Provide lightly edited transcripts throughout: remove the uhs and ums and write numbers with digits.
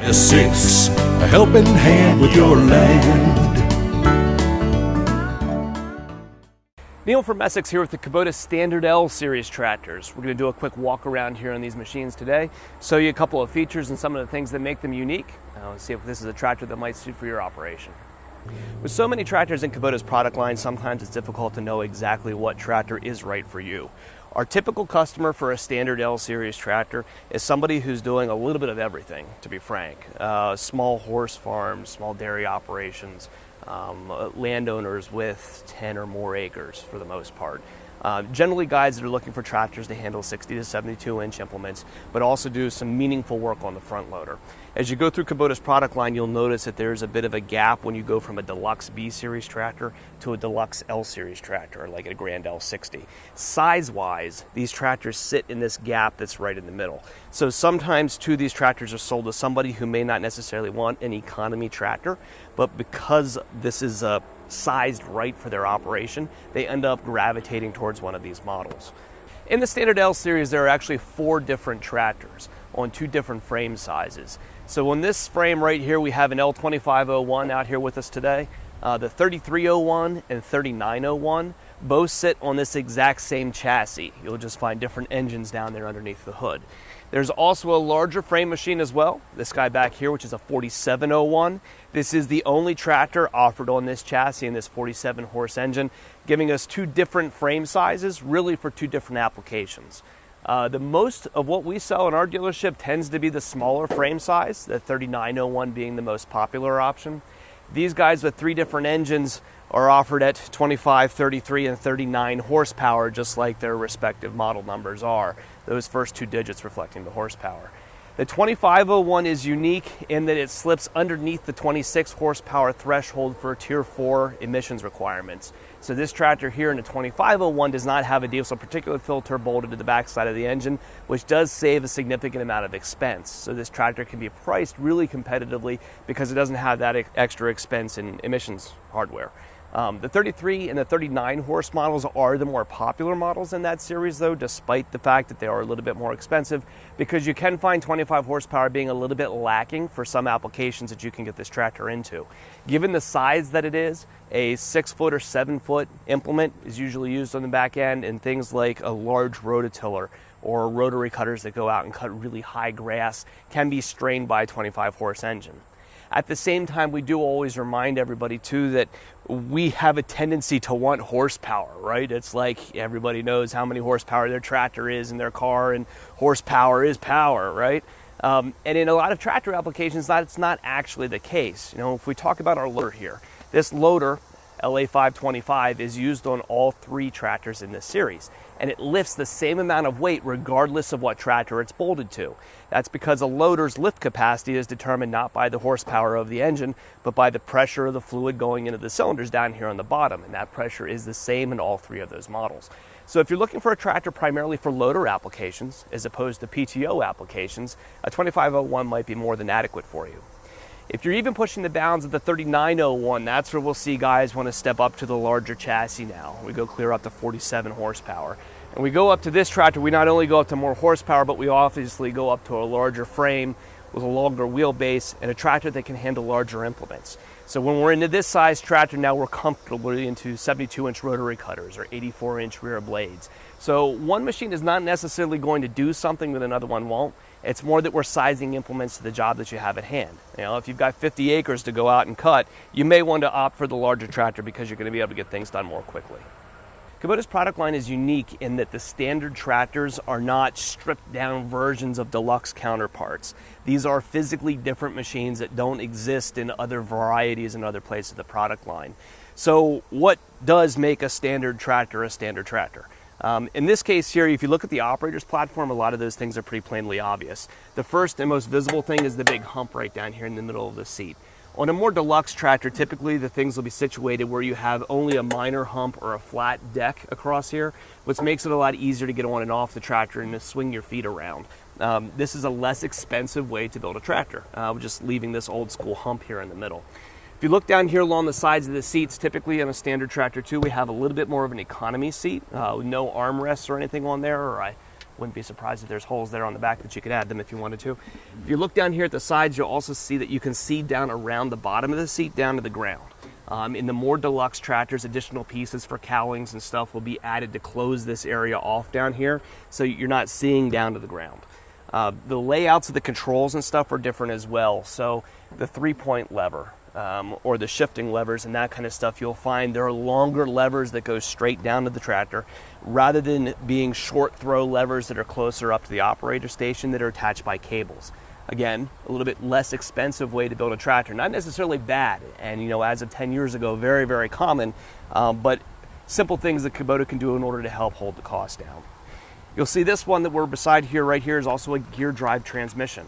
to 6, a helping hand with your land. Neil from Essex here with the Kubota Standard L-Series tractors. We're going to do a quick walk around here on these machines today, show you a couple of features and some of the things that make them unique. Let's see if this is a tractor that might suit for your operation. With so many tractors in Kubota's product line, sometimes it's difficult to know exactly what tractor is right for you. Our typical customer for a Standard L-Series tractor is somebody who's doing a little bit of everything, to be frank. Small horse farms, small dairy operations, landowners with 10 or more acres for the most part. Generally guys that are looking for tractors to handle 60 to 72 inch implements, but also do some meaningful work on the front loader. As you go through Kubota's product line, you'll notice that there's a bit of a gap when you go from a Deluxe B-Series tractor to a Deluxe L-Series tractor, like a Grand L60. Size-wise, these tractors sit in this gap that's right in the middle. So sometimes, too, these tractors are sold to somebody who may not necessarily want an economy tractor, but because this is sized right for their operation, they end up gravitating towards one of these models. In the Standard L-Series, there are actually 4 different tractors on 2 different frame sizes. So on this frame right here, we have an L2501 out here with us today. The 3301 and 3901 both sit on this exact same chassis. You'll just find different engines down there underneath the hood. There's also a larger frame machine as well. This guy back here, which is a 4701. This is the only tractor offered on this chassis in this 47 horse engine, giving us 2 different frame sizes, really for 2 different applications. The most of what we sell in our dealership tends to be the smaller frame size, the 3901 being the most popular option. These guys with 3 different engines are offered at 25, 33, and 39 horsepower, just like their respective model numbers are, those first 2 digits reflecting the horsepower. The 2501 is unique in that it slips underneath the 26 horsepower threshold for Tier 4 emissions requirements. So this tractor here in the 2501 does not have a diesel particulate filter bolted to the backside of the engine, which does save a significant amount of expense. So this tractor can be priced really competitively because it doesn't have that extra expense in emissions hardware. The 33 and the 39 horse models are the more popular models in that series, though, despite the fact that they are a little bit more expensive, because you can find 25 horsepower being a little bit lacking for some applications that you can get this tractor into. Given the size that it is, a 6-foot or 7-foot implement is usually used on the back end, and things like a large rototiller or rotary cutters that go out and cut really high grass can be strained by a 25 horse engine. At the same time, we do always remind everybody, too, that we have a tendency to want horsepower, right? It's like everybody knows how many horsepower their tractor is in their car, and horsepower is power, right? And in a lot of tractor applications, that's not actually the case. You know, if we talk about our loader here, this loader, LA525, is used on all 3 tractors in this series, and it lifts the same amount of weight regardless of what tractor it's bolted to. That's because a loader's lift capacity is determined not by the horsepower of the engine, but by the pressure of the fluid going into the cylinders down here on the bottom, and that pressure is the same in all 3 of those models. So if you're looking for a tractor primarily for loader applications as opposed to PTO applications, a 2501 might be more than adequate for you. If you're even pushing the bounds of the 3901, that's where we'll see guys want to step up to the larger chassis now. We go clear up to 47 horsepower. And we go up to this tractor, we not only go up to more horsepower, but we obviously go up to a larger frame with a longer wheelbase and a tractor that can handle larger implements. So when we're into this size tractor now, we're comfortably into 72-inch rotary cutters or 84-inch rear blades. So one machine is not necessarily going to do something that another one won't. It's more that we're sizing implements to the job that you have at hand. You know, if you've got 50 acres to go out and cut, you may want to opt for the larger tractor because you're going to be able to get things done more quickly. Kubota's product line is unique in that the standard tractors are not stripped down versions of deluxe counterparts. These are physically different machines that don't exist in other varieties and other places of the product line. So what does make a standard tractor a standard tractor? In this case here, if you look at the operator's platform, a lot of those things are pretty plainly obvious. The first and most visible thing is the big hump right down here in the middle of the seat. On a more deluxe tractor, typically the things will be situated where you have only a minor hump or a flat deck across here, which makes it a lot easier to get on and off the tractor and to swing your feet around. This is a less expensive way to build a tractor, just leaving this old school hump here in the middle. If you look down here along the sides of the seats, typically on a standard tractor too, we have a little bit more of an economy seat, with no armrests or anything on there, or Wouldn't be surprised if there's holes there on the back that you could add them if you wanted to. If you look down here at the sides, you'll also see that you can see down around the bottom of the seat down to the ground. In the more deluxe tractors, additional pieces for cowlings and stuff will be added to close this area off down here so you're not seeing down to the ground. The layouts of the controls and stuff are different as well. So the 3-point lever or the shifting levers and that kind of stuff, you'll find there are longer levers that go straight down to the tractor rather than being short throw levers that are closer up to the operator station that are attached by cables. Again, a little bit less expensive way to build a tractor. Not necessarily bad, and as of 10 years ago, very, very common, but simple things that Kubota can do in order to help hold the cost down. You'll see this one that we're beside here, right here, is also a gear drive transmission.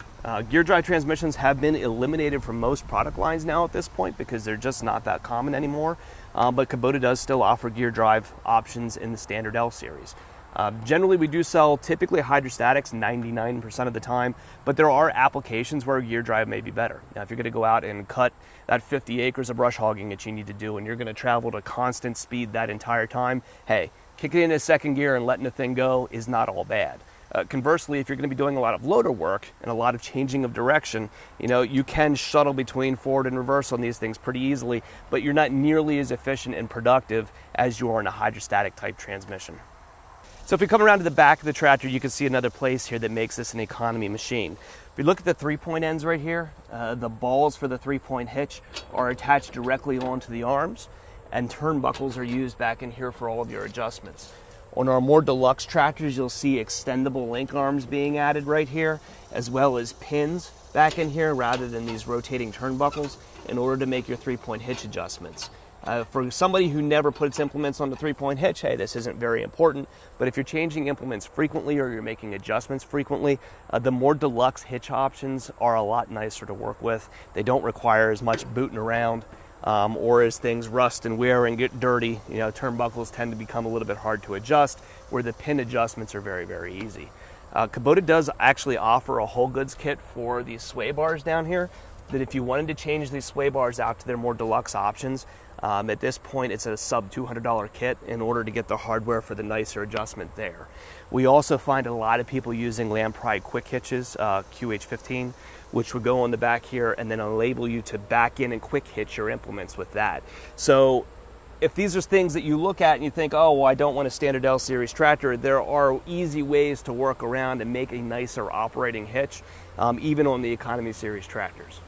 Gear drive transmissions have been eliminated from most product lines now at this point because they're just not that common anymore, but Kubota does still offer gear drive options in the Standard L-Series. Generally, we do sell typically hydrostatics 99% of the time, but there are applications where a gear drive may be better. Now, if you're going to go out and cut that 50 acres of brush hogging that you need to do and you're going to travel to constant speed that entire time, hey, kicking into second gear and letting the thing go is not all bad. Conversely, if you're going to be doing a lot of loader work and a lot of changing of direction, you can shuttle between forward and reverse on these things pretty easily, but you're not nearly as efficient and productive as you are in a hydrostatic type transmission. So if we come around to the back of the tractor, you can see another place here that makes this an economy machine. If you look at the 3-point ends right here, the balls for the 3-point hitch are attached directly onto the arms, and turnbuckles are used back in here for all of your adjustments. On our more deluxe tractors, you'll see extendable link arms being added right here, as well as pins back in here rather than these rotating turnbuckles in order to make your 3-point hitch adjustments. For somebody who never puts implements on the 3-point hitch, hey, this isn't very important, but if you're changing implements frequently or you're making adjustments frequently, the more deluxe hitch options are a lot nicer to work with. They don't require as much booting around, or as things rust and wear and get dirty, turnbuckles tend to become a little bit hard to adjust, where the pin adjustments are very, very easy. Kubota does actually offer a whole goods kit for these sway bars down here, that if you wanted to change these sway bars out to their more deluxe options, at this point it's a sub $200 kit in order to get the hardware for the nicer adjustment there. We also find a lot of people using Lamprey quick hitches, QH15, which would go on the back here and then enable you to back in and quick hitch your implements with that. So if these are things that you look at and you think, oh, well, I don't want a Standard L-Series tractor, there are easy ways to work around and make a nicer operating hitch, even on the Economy Series tractors.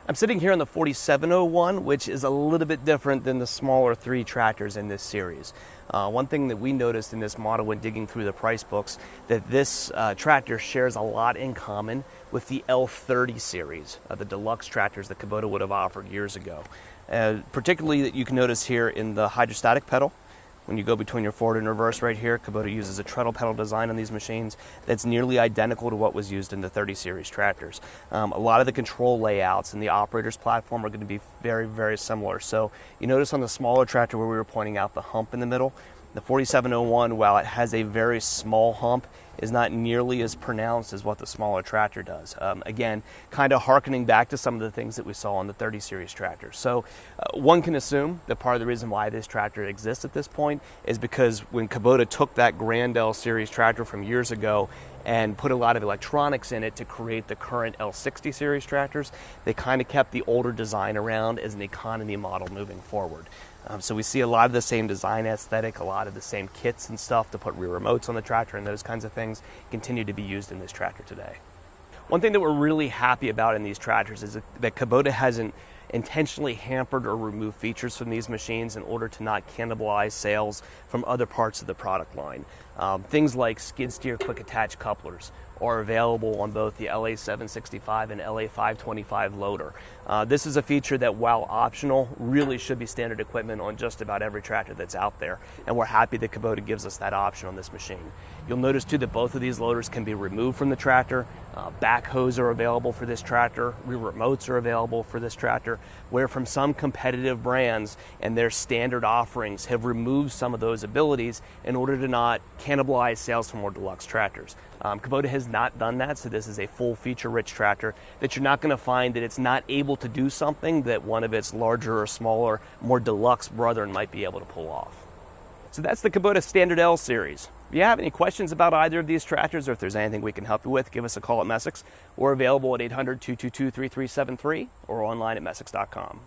I'm sitting here on the 4701, which is a little bit different than the smaller 3 tractors in this series. One thing that we noticed in this model when digging through the price books, that this tractor shares a lot in common with the L30 series, the deluxe tractors that Kubota would have offered years ago. Particularly that you can notice here in the hydrostatic pedal. When you go between your forward and reverse right here, Kubota uses a treadle pedal design on these machines that's nearly identical to what was used in the 30 series tractors. A lot of the control layouts and the operator's platform are going to be very, very similar. So you notice on the smaller tractor where we were pointing out the hump in the middle, the 4701, while it has a very small hump, is not nearly as pronounced as what the smaller tractor does. Again, kind of hearkening back to some of the things that we saw on the 30 series tractors. So one can assume that part of the reason why this tractor exists at this point is because when Kubota took that Grand L series tractor from years ago and put a lot of electronics in it to create the current L60 series tractors, they kind of kept the older design around as an economy model moving forward. So we see a lot of the same design aesthetic, a lot of the same kits and stuff to put rear remotes on the tractor and those kinds of things continue to be used in this tractor today. One thing that we're really happy about in these tractors is that Kubota hasn't intentionally hampered or removed features from these machines in order to not cannibalize sales from other parts of the product line. Things like skid steer quick attach couplers are available on both the LA765 and LA525 loader. This is a feature that, while optional, really should be standard equipment on just about every tractor that's out there, and we're happy that Kubota gives us that option on this machine. You'll notice too that both of these loaders can be removed from the tractor. Backhoes are available for this tractor. Rear remotes are available for this tractor, where from some competitive brands and their standard offerings have removed some of those abilities in order to not cannibalize sales from more deluxe tractors. Kubota has not done that, so this is a full feature-rich tractor that you're not going to find that it's not able to do something that one of its larger or smaller, more deluxe brethren might be able to pull off. So that's the Kubota Standard L-Series. If you have any questions about either of these tractors, or if there's anything we can help you with, give us a call at Messick's. We're available at 800-222-3373 or online at messick's.com.